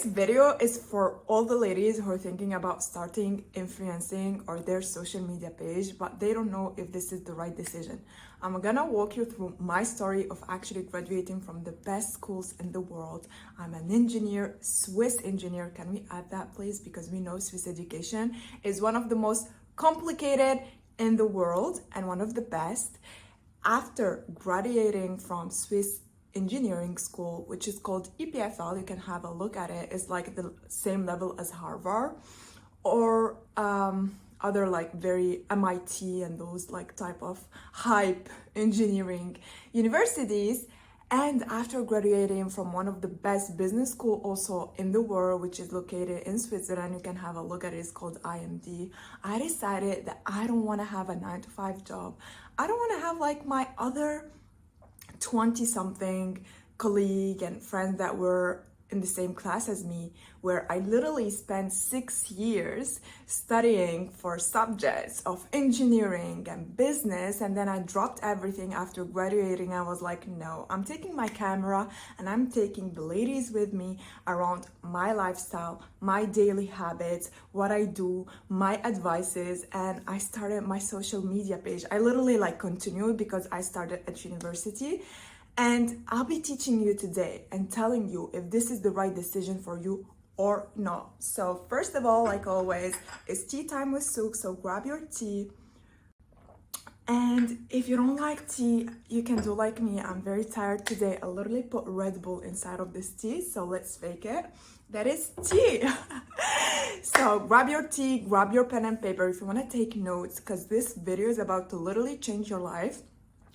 Today's video is for all the ladies who are thinking about starting influencing or their social media page, but they don't know if this is the right decision. I'm gonna walk you through my story of actually graduating from the best schools in the world. I'm an engineer, Swiss engineer. Can we add that, please? Because we know Swiss education is one of the most complicated in the world and one of the best. After graduating from Swiss engineering school, which is called EPFL, you can have a look at it. It's like the same level as Harvard or other like very MIT and those like type of hype engineering universities. And after graduating from one of the best business school also in the world, which is located in Switzerland, you can have a look at it, it's called IMD. I decided that I don't want to have a 9-to-5 job. I don't want to have like my other 20-something colleague and friends that were in the same class as me, where I literally spent 6 years studying for subjects of engineering and business, and then I dropped everything after graduating. I was like, no, I'm taking my camera and I'm taking the ladies with me around my lifestyle, my daily habits, what I do, my advices, and I started my social media page. I literally like continued because I started at university. And I'll be teaching you today and telling you if this is the right decision for you or not. So first of all, like always, it's tea time with Souk, so grab your tea. And if you don't like tea, you can do like me. I'm very tired today. I literally put Red Bull inside of this tea, so let's fake it. That is tea. So grab your tea, grab your pen and paper if you want to take notes, because this video is about to literally change your life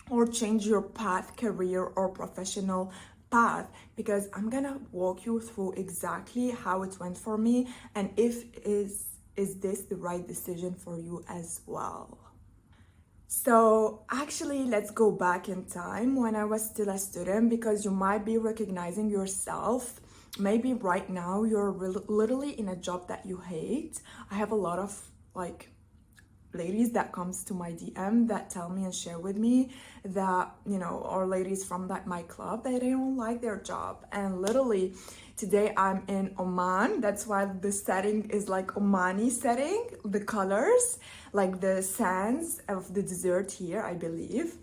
or change your path, career or professional path, because I'm gonna walk you through exactly how it went for me and if is this the right decision for you as well. So actually, let's go back in time when I was still a student, because you might be recognizing yourself. Maybe right now you're literally in a job that you hate. I have a lot of like ladies that comes to my DM that tell me and share with me that, you know, or ladies from that my club, that they don't like their job. And literally today I'm in Oman. That's why the setting is like Omani setting, the colors, like the sands of the desert here, I believe.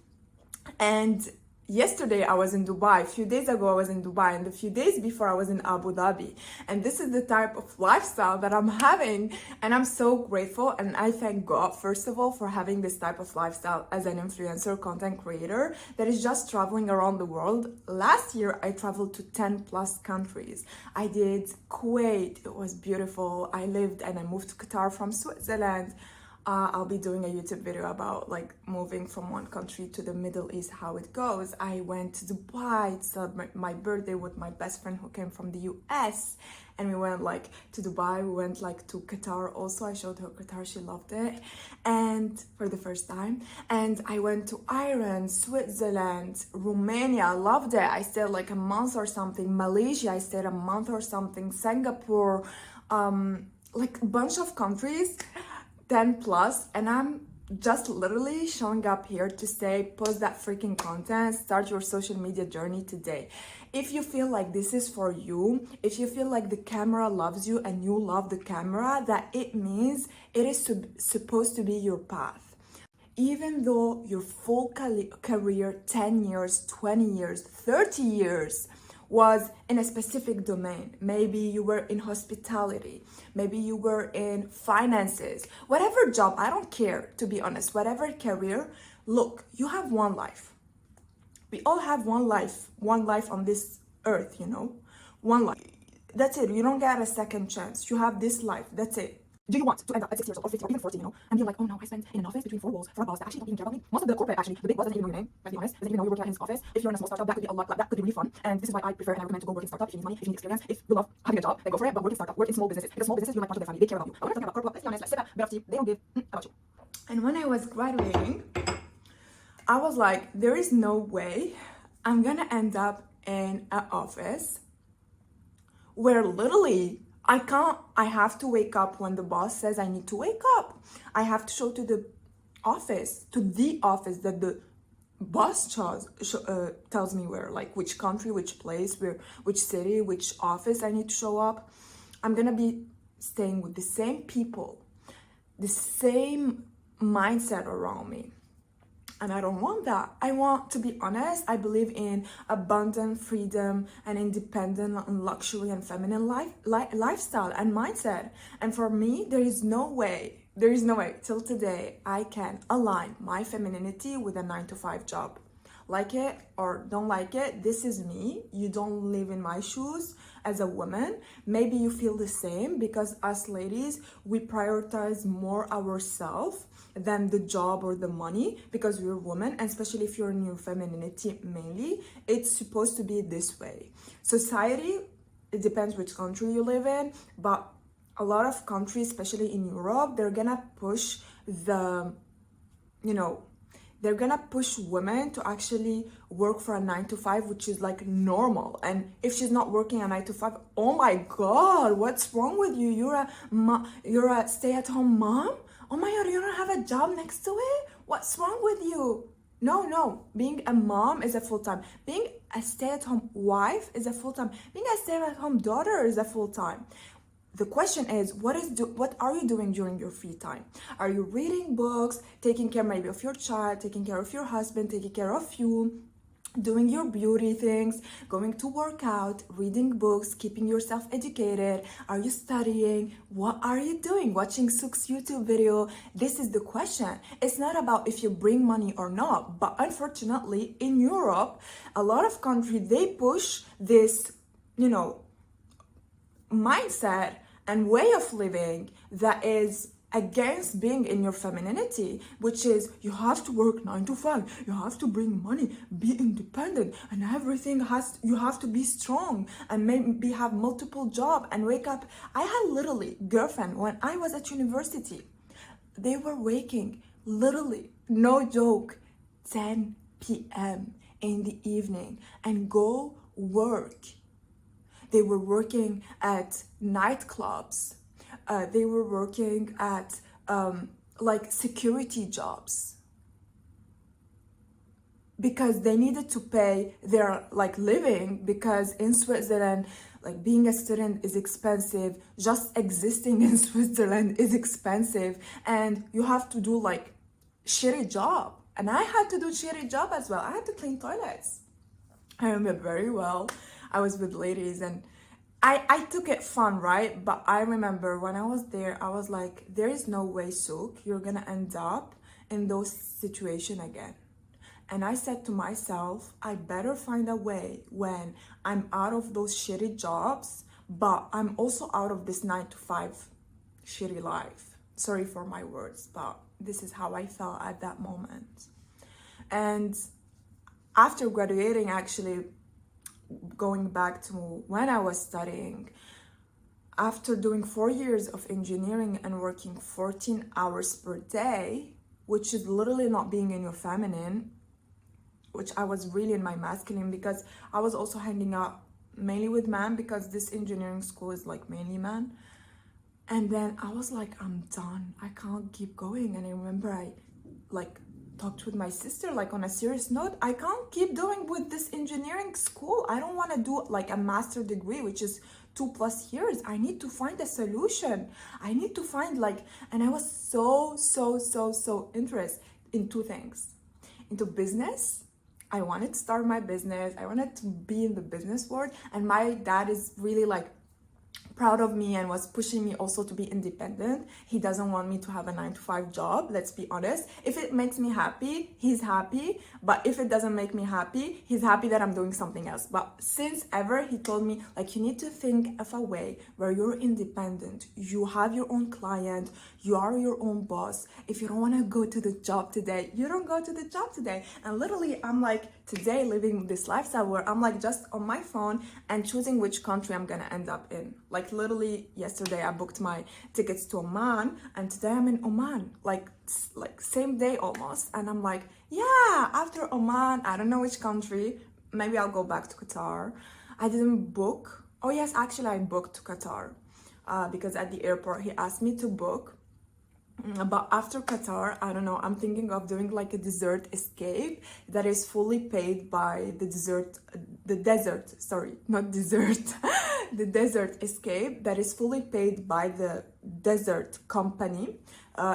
And yesterday I was in Dubai, a few days ago I was in Dubai, and a few days before I was in Abu Dhabi. And this is the type of lifestyle that I'm having, and I'm so grateful. And I thank God, first of all, for having this type of lifestyle as an influencer content creator that is just traveling around the world. Last year I traveled to 10 plus countries. I did Kuwait, it was beautiful. I lived and I moved to Qatar from Switzerland. I'll be doing a YouTube video about like moving from one country to the Middle East, how it goes. I went to Dubai to celebrate my birthday with my best friend who came from the US, and we went like to Dubai. We went like to Qatar also. I showed her Qatar, she loved it, and for the first time. And I went to Ireland, Switzerland, Romania, I loved it. I stayed like a month or something. Malaysia, I stayed a month or something. Singapore, like a bunch of countries, 10 plus, and I'm just literally showing up here to say, post that freaking content, start your social media journey today. If you feel like this is for you, if you feel like the camera loves you and you love the camera, that it means it is supposed to be your path. Even though your full career, 10 years, 20 years, 30 years, was in a specific domain. Maybe you were in hospitality, maybe you were in finances, whatever job, I don't care, to be honest, whatever career. Look, you have one life. We all have one life on this earth, you know, one life. That's it. You don't get a second chance. You have this life. That's it. Do you want to end up at 60 years old or 50 or even 40, you know, and be like, oh no, I spent in an office between four walls for a boss that actually don't even care about me? Most of the corporate, actually, the big boss doesn't even know your name, let's be honest, doesn't even know you work in his office. If you're in a small startup, that could be a lot, that could be really fun. And this is why I prefer and I recommend to go work in startup if you need money, if you need experience, if you love having a job, then go for it. But work in startup, work in small businesses, because small businesses, you're like part of their family, they care about you. But when we're talking about corporate, let's be honest, like Seva, Berti, they don't give about you. And when I was graduating, I was like, there is no way I'm gonna end up in an office where literally I have to wake up when the boss says I need to wake up. I have to show to the office that the boss tells me where, like which country, which place, where, which city, which office I need to show up, I'm gonna be staying with the same people, the same mindset around me. And I don't want that. I want to be honest. I believe in abundant freedom and independent and luxury and feminine lifestyle and mindset. And for me, there is no way till today I can align my femininity with a 9 to 5 job. Like it or don't like it, this is me. You don't live in my shoes as a woman. Maybe you feel the same, because us ladies, we prioritize more ourselves than the job or the money, because we're women, and especially if you're in your femininity mainly, it's supposed to be this way. Society, it depends which country you live in, but a lot of countries, especially in Europe, they're gonna push they're gonna push women to actually work for a 9 to 5, which is like normal. And if she's not working a 9 to 5, oh my God, what's wrong with you? You're a stay-at-home mom? Oh my God, you don't have a job next to it? What's wrong with you? No, being a mom is a full-time. Being a stay-at-home wife is a full-time. Being a stay-at-home daughter is a full-time. The question is, what are you doing during your free time? Are you reading books, taking care maybe of your child, taking care of your husband, taking care of you, doing your beauty things, going to work out, reading books, keeping yourself educated? Are you studying? What are you doing? Watching Souk's YouTube video? This is the question. It's not about if you bring money or not, but unfortunately in Europe, a lot of countries, they push this, mindset and way of living that is against being in your femininity, which is you have to work 9 to 5, you have to bring money, be independent, and you have to be strong and maybe have multiple jobs and wake up. I had literally girlfriend when I was at university. They were waking literally, no joke, 10 p.m. in the evening and go work. They were working at nightclubs. They were working at like security jobs, because they needed to pay their like living, because in Switzerland, like being a student is expensive. Just existing in Switzerland is expensive, and you have to do like shitty job. And I had to do shitty job as well. I had to clean toilets. I remember very well. I was with ladies and I took it fun, right? But I remember when I was there, I was like, there is no way, Souk, you're gonna end up in those situations again. And I said to myself, I better find a way when I'm out of those shitty jobs, but I'm also out of this 9 to 5 shitty life. Sorry for my words, but this is how I felt at that moment. And after graduating, actually, going back to when I was studying, after doing 4 years of engineering and working 14 hours per day, which is literally not being in your feminine, which I was really in my masculine, because I was also hanging out mainly with men, because this engineering school is like mainly men. And then I was like, I'm done. I can't keep going. And I remember I like talked with my sister, like on a serious note, I can't keep doing with this engineering school. I don't want to do like a master degree, which is 2+ years. I need to find a solution. I need to find and I was so interested in 2 things. Into business. I wanted to start my business. I wanted to be in the business world. And my dad is really proud of me and was pushing me also to be independent. He doesn't want me to have a 9 to 5 job, let's be honest. If it makes me happy, he's happy. But if it doesn't make me happy, he's happy that I'm doing something else. But since ever, he told me, you need to think of a way where you're independent. You have your own client. You are your own boss. If you don't want to go to the job today, you don't go to the job today. And literally, I'm today living this lifestyle where I'm just on my phone and choosing which country I'm gonna end up in. Literally yesterday I booked my tickets to Oman, and today I'm in Oman, same day almost. And I'm yeah, after Oman, I don't know which country, maybe I'll go back to Qatar. I didn't book. Oh yes, actually I booked to Qatar because at the airport he asked me to book. But after Qatar, I don't know, I'm thinking of doing like a dessert escape that is fully paid by the desert, sorry, not dessert, the desert escape that is fully paid by the desert company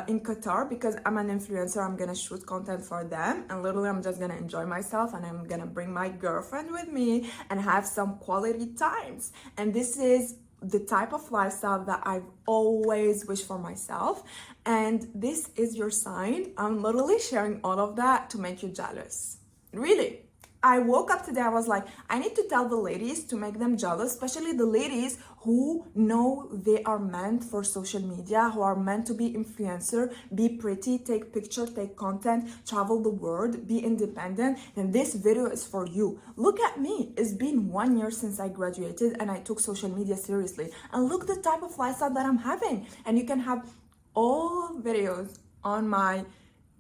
in Qatar, because I'm an influencer. I'm gonna shoot content for them, and literally I'm just gonna enjoy myself, and I'm gonna bring my girlfriend with me and have some quality times. And this is the type of lifestyle that I've always wished for myself. And this is your sign. I'm literally sharing all of that to make you jealous. Really. I woke up today, I was like, I need to tell the ladies to make them jealous, especially the ladies who know they are meant for social media, who are meant to be influencer, be pretty, take picture, take content, travel the world, be independent. And this video is for you. Look at me. It's been 1 year since I graduated and I took social media seriously. And look the type of lifestyle that I'm having. And you can have all videos on my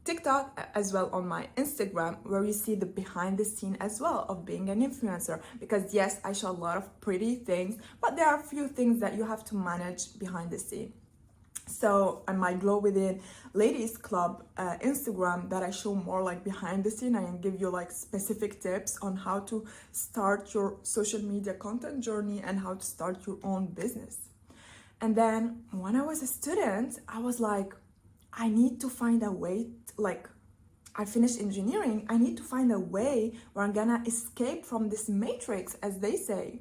TikTok as well on my Instagram, where you see the behind the scene as well of being an influencer. Because yes, I show a lot of pretty things, but there are a few things that you have to manage behind the scene. So on my Glow Within Ladies Club Instagram, that I show more like behind the scene, and give you like specific tips on how to start your social media content journey and how to start your own business. And then when I was a student, I was like, I need to find a way, like I finished engineering, I need to find a way where I'm gonna escape from this matrix, as they say.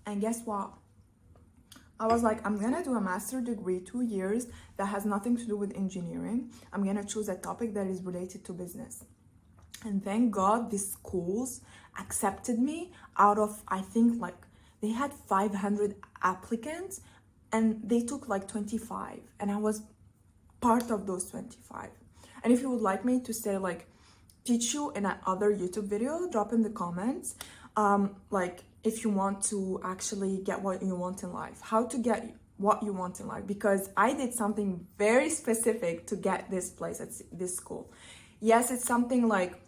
And guess what? I was like, I'm gonna do a master's degree, 2 years, that has nothing to do with engineering. I'm gonna choose a topic that is related to business. And thank God these schools accepted me out of, I think like, they had 500 applicants and they took like 25, and I was part of those 25. And if you would like me to say like teach you in another YouTube video, drop in the comments like if you want to actually get what you want in life, how to get what you want in life, because I did something very specific to get this place at this school. Yes, it's something like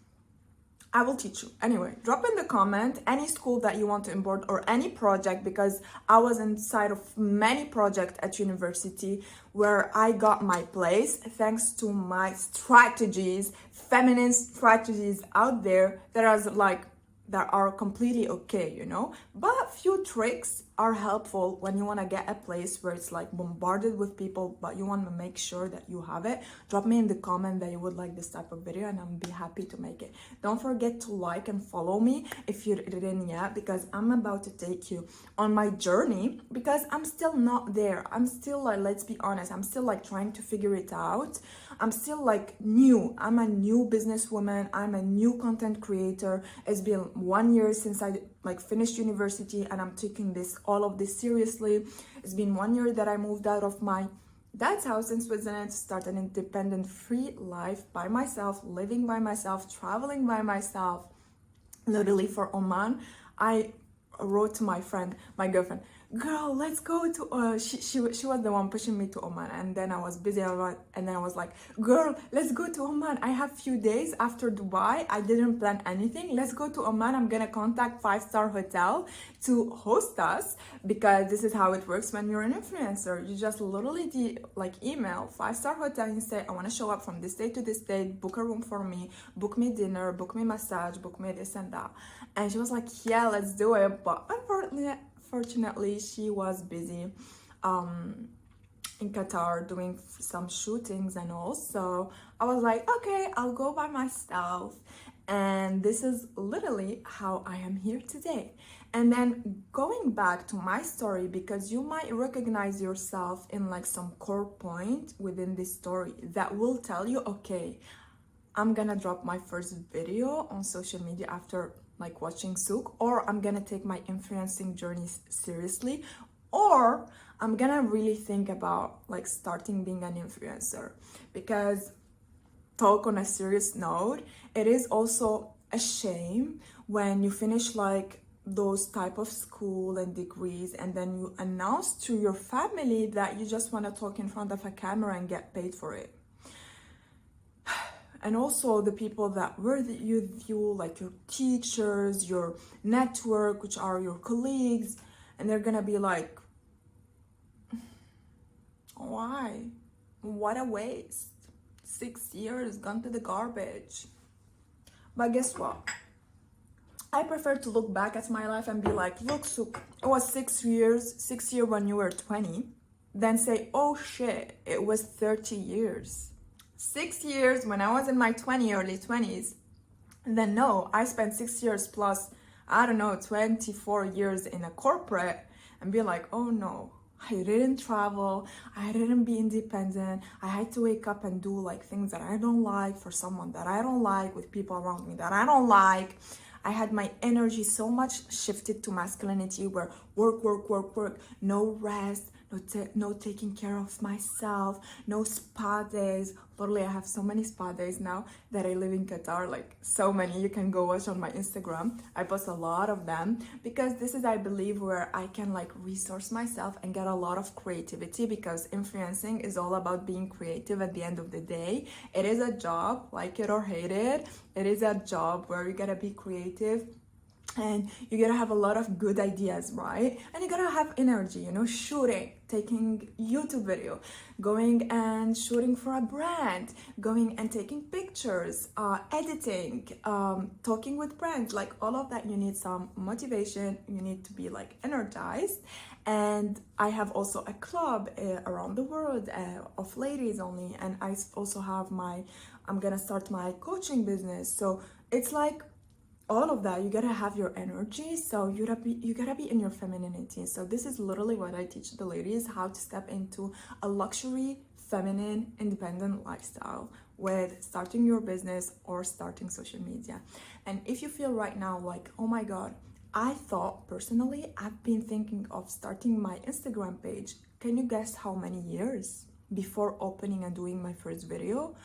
I will teach you. Anyway, drop in the comment any school that you want to import or any project, because I was inside of many projects at university where I got my place thanks to my strategies, feminine strategies out there that are completely okay, you know. But few tricks are helpful when you want to get a place where it's like bombarded with people, but you want to make sure that you have it. Drop me in the comment that you would like this type of video, and I'll be happy to make it. Don't forget to like and follow me if you didn't yet, because I'm about to take you on my journey, because I'm still not there. I'm still like, let's be honest, I'm still like trying to figure it out. I'm still like new. I'm a new businesswoman. I'm a new content creator. It's been 1 year since I like finished university, and I'm taking all of this seriously. It's been 1 year that I moved out of my dad's house in Switzerland to start an independent free life by myself, living by myself, traveling by myself. Literally for Oman, I wrote to my friend, my girlfriend, girl, let's go to she was the one pushing me to Oman, and then I was busy a lot, and then I was like, girl, let's go to Oman. I have few days after Dubai. I didn't plan anything. Let's go to Oman. I'm gonna contact 5-star hotel to host us, because this is how it works when you're an influencer. You just literally email 5-star hotel and say, I want to show up from this day to this day, book a room for me, book me dinner, book me massage, book me this and that. And she was like, yeah, let's do it. But unfortunately, she was busy in Qatar doing some shootings and all. So I was like, okay, I'll go by myself. And this is literally how I am here today. And then going back to my story, because you might recognize yourself in like some core point within this story that will tell you, okay, I'm gonna drop my first video on social media after like watching Souk, or I'm gonna take my influencing journey seriously, or I'm gonna really think about like starting being an influencer. Because talk on a serious note, it is also a shame when you finish like those type of school and degrees, and then you announce to your family that you just want to talk in front of a camera and get paid for it. And also the people that were with you, like your teachers, your network, which are your colleagues, and they're gonna be like, Why? What a waste. 6 years gone to the garbage. But guess what? I prefer to look back at my life and be like, look, Souk, it was 6 years, 6 years when you were 20, than say, oh shit, it was 30 years. 6 years when I was in my early 20s, and then no, I spent 6 years plus, I don't know, 24 years in a corporate and be like, oh no, I didn't travel, I didn't be independent, I had to wake up and do like things that I don't like for someone that I don't like, with people around me that I don't like. I had my energy so much shifted to masculinity, where work, work, work, work, no rest, no taking care of myself, no spa days. Literally, I have so many spa days now that I live in Qatar, like so many. You can go watch on my Instagram. I post a lot of them because this is, I believe, where I can like resource myself and get a lot of creativity, because influencing is all about being creative at the end of the day. It is a job, like it or hate it. It is a job where you gotta be creative and you gotta have a lot of good ideas, right? And you gotta have energy, you know, shooting, taking YouTube video, going and shooting for a brand, going and taking pictures, editing, talking with friends, like all of that. You need some motivation, you need to be like energized. And I have also a club around the world of ladies only, and I also have I'm gonna start my coaching business. So it's like all of that. You gotta have your energy, so you gotta be in your femininity. So this is literally what I teach the ladies, how to step into a luxury, feminine, independent lifestyle with starting your business or starting social media. And if you feel right now like, oh my god, I thought personally, I've been thinking of starting my Instagram page. Can you guess how many years before opening and doing my first video?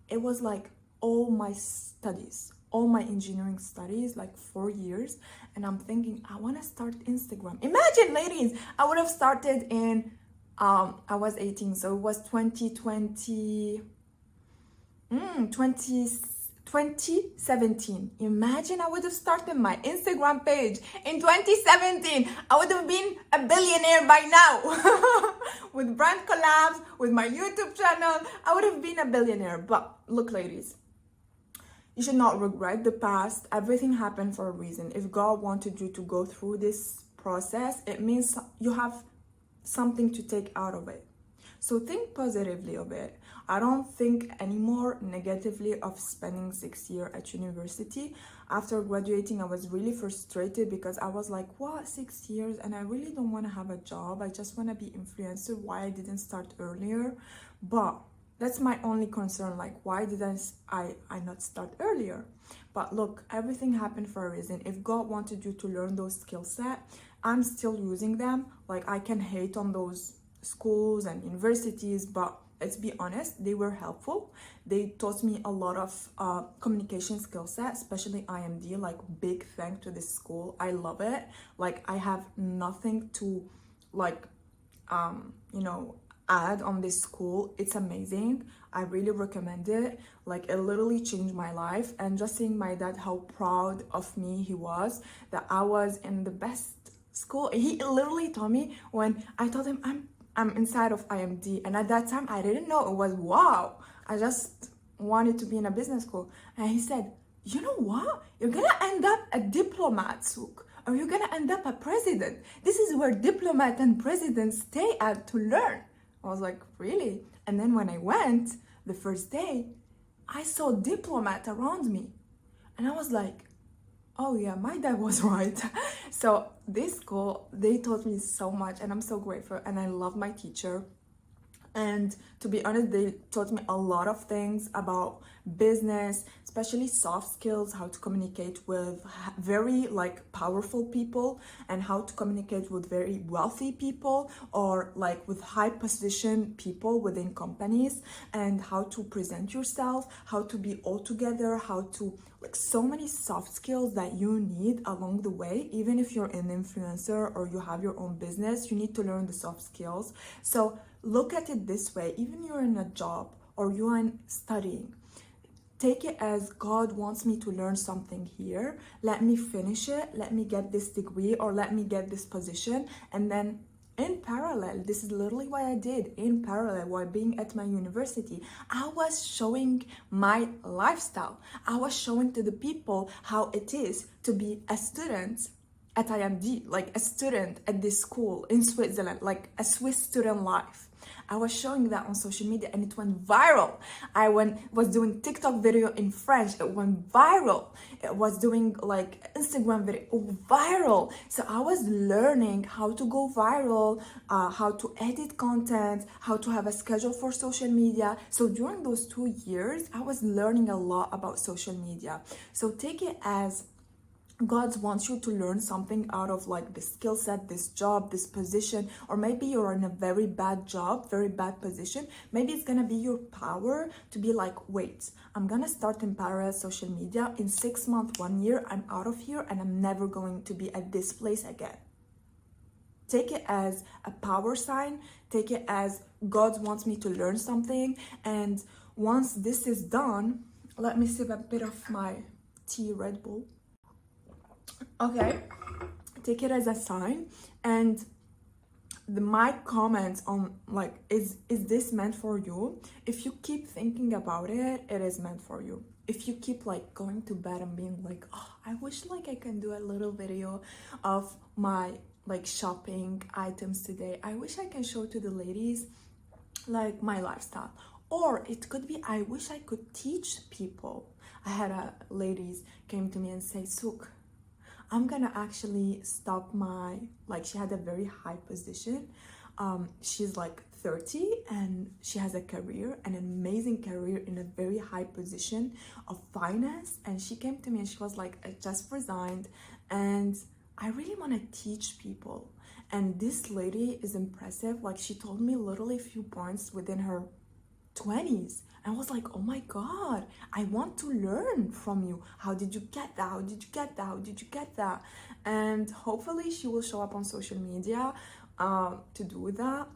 It was like all my studies, all my engineering studies, like 4 years. And I'm thinking, I want to start Instagram. Imagine, ladies, I would have started in I was 18, so it was 2017. Imagine, I would have started my Instagram page in 2017. I would have been a billionaire by now. With brand collabs, with my YouTube channel, I would have been a billionaire. But look, ladies, you should not regret the past. Everything happened for a reason. If God wanted you to go through this process, it means you have something to take out of it. So think positively of it. I don't think anymore negatively of spending 6 years at university. After graduating, I was really frustrated because I was like, what, 6 years? And I really don't want to have a job. I just want to be influencer. Why I didn't start earlier? But that's my only concern. Like, why didn't I not start earlier? But look, everything happened for a reason. If God wanted you to learn those skill set, I'm still using them. Like, I can hate on those schools and universities, but let's be honest, they were helpful. They taught me a lot of communication skill set, especially IMD. Like, big thank to this school. I love it. Like, I have nothing to like add on this school. It's amazing. I really recommend it. Like, it literally changed my life. And just seeing my dad, how proud of me he was that I was in the best school. He literally told me, when I told him I'm inside of IMD, and at that time I didn't know it was wow. I just wanted to be in a business school. And he said, you know what? You're gonna end up a diplomat, Souk, or you're gonna end up a president. This is where diplomat and presidents stay at to learn. I was like, really? And then when I went the first day, I saw diplomat around me. And I was like, oh yeah, my dad was right. So this school, they taught me so much, and I'm so grateful, and I love my teacher. And to be honest, they taught me a lot of things about business, especially soft skills, how to communicate with very like powerful people, and how to communicate with very wealthy people, or like with high position people within companies, and how to present yourself, how to be all together, how to like so many soft skills that you need along the way. Even if you're an influencer or you have your own business, you need to learn the soft skills. So look at it this way: even you're in a job or you're studying, take it as God wants me to learn something here. Let me finish it. Let me get this degree, or let me get this position, and then in parallel. This is literally what I did in parallel while being at my university. I was showing my lifestyle. I was showing to the people how it is to be a student at IMD, like a student at this school in Switzerland, like a Swiss student life. I was showing that on social media and it went viral. Was doing TikTok video in French, it went viral. It was doing like Instagram video, viral. So I was learning how to go viral, how to edit content, how to have a schedule for social media. So during those 2 years, I was learning a lot about social media. So take it as God wants you to learn something out of like the skill set, this job, this position, or maybe you're in a very bad job, very bad position. Maybe it's gonna be your power to be like, wait, I'm gonna start in parallel social media. In 6 months, 1 year, I'm out of here and I'm never going to be at this place again. Take it as a power sign. Take it as God wants me to learn something. And once this is done, let me sip a bit of my tea, Red Bull. Okay, take it as a sign. And my comments on like, is this meant for you? If you keep thinking about it, it is meant for you. If you keep like going to bed and being like, oh, I wish like I can do a little video of my like shopping items today. I wish I can show to the ladies like my lifestyle. Or it could be, I wish I could teach people. I had a ladies came to me and say, Souk, I'm gonna actually stop my, like she had a very high position. She's like 30 and she has a career, an amazing career in a very high position of finance. And she came to me and she was like, I just resigned and I really want to teach people. And this lady is impressive. Like she told me literally a few points within her 20s. I was like, oh my God, I want to learn from you. How did you get that? How did you get that? How did you get that? And hopefully she will show up on social media to do that.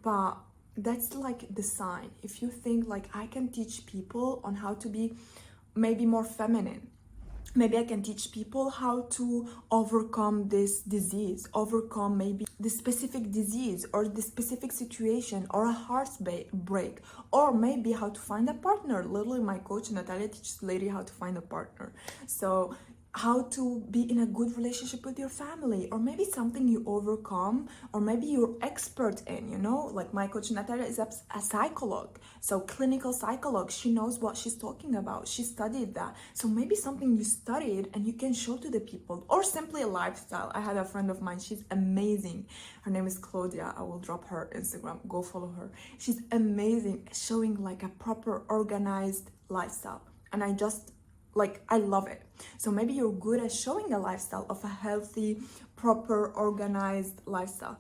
But that's like the sign. If you think like I can teach people on how to be maybe more feminine, maybe I can teach people how to overcome this disease, overcome maybe the specific disease or the specific situation or a heartbreak, or maybe how to find a partner. Literally, my coach Natalia teaches lady how to find a partner. So how to be in a good relationship with your family, or maybe something you overcome, or maybe you're expert in, you know, like my coach Natalia is a psycholog, so clinical psycholog. She knows what she's talking about. She studied that. So maybe something you studied and you can show to the people, or simply a lifestyle. I had a friend of mine, she's amazing. Her name is Claudia. I will drop her Instagram. Go follow her. She's amazing, showing like a proper organized lifestyle. And I love it. So maybe you're good at showing a lifestyle of a healthy, proper, organized lifestyle.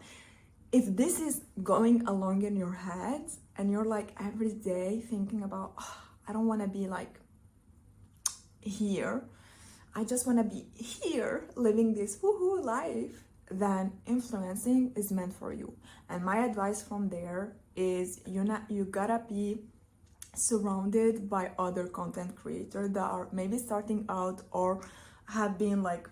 If this is going along in your head and you're like every day thinking about, oh, I don't want to be like here, I just want to be here living this woohoo life, then influencing is meant for you. And my advice from there is you gotta be surrounded by other content creators that are maybe starting out or have been like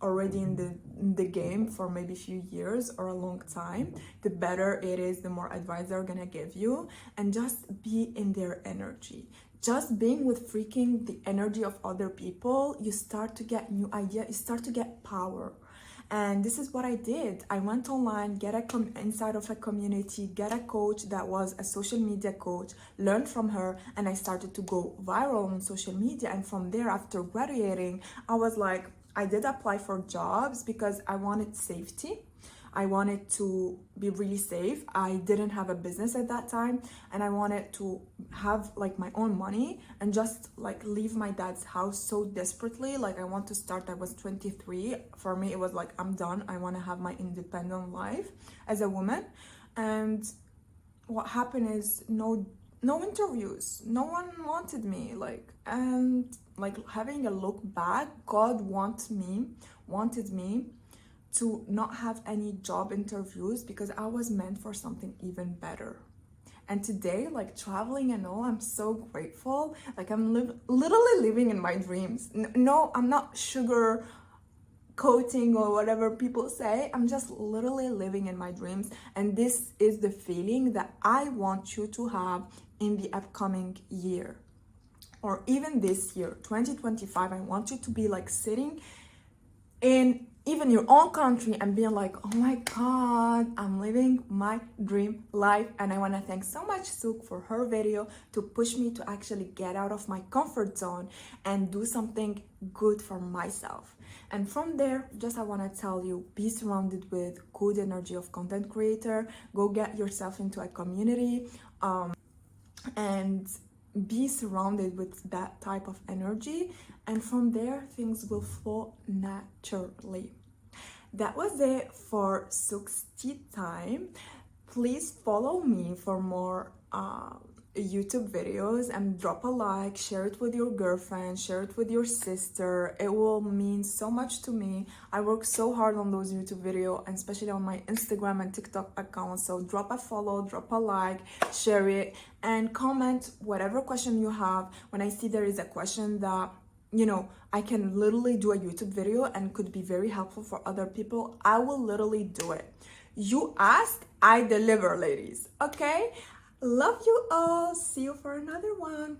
already in the game for maybe a few years or a long time. The better it is, the more advice they're gonna give you. And just be in their energy. Just being with freaking the energy of other people, you start to get new ideas, you start to get power. And this is what I did. I went online, inside of a community, get a coach that was a social media coach, learned from her, and I started to go viral on social media. And from there, after graduating, I was like, I did apply for jobs because I wanted safety. I wanted to be really safe. I didn't have a business at that time, and I wanted to have like my own money and just like leave my dad's house so desperately. Like I want to start. I was 23. For me, it was like, I'm done. I want to have my independent life as a woman. And what happened is no interviews. No one wanted me. And having a look back, God wanted me to not have any job interviews because I was meant for something even better. And today, like traveling and all, I'm so grateful. Like I'm literally living in my dreams. No, I'm not sugar coating or whatever people say. I'm just literally living in my dreams, and this is the feeling that I want you to have in the upcoming year, or even this year 2025. I want you to be like sitting in even your own country and being like, oh my god, I'm living my dream life. And I want to thank so much Souk for her video to push me to actually get out of my comfort zone and do something good for myself. And from there, just I want to tell you, be surrounded with good energy of content creator. Go get yourself into a community, and be surrounded with that type of energy, and from there things will flow naturally. That was it for Souk's tea time. Please follow me for more YouTube videos, and drop a like, share it with your girlfriend, share it with your sister. It will mean so much to me. I work so hard on those YouTube videos, and especially on my Instagram and TikTok accounts. So drop a follow, drop a like, share it, and comment whatever question you have. When I see there is a question that, you know, I can literally do a YouTube video and could be very helpful for other people, I will literally do it. You ask, I deliver, ladies. Okay? Love you all. See you for another one.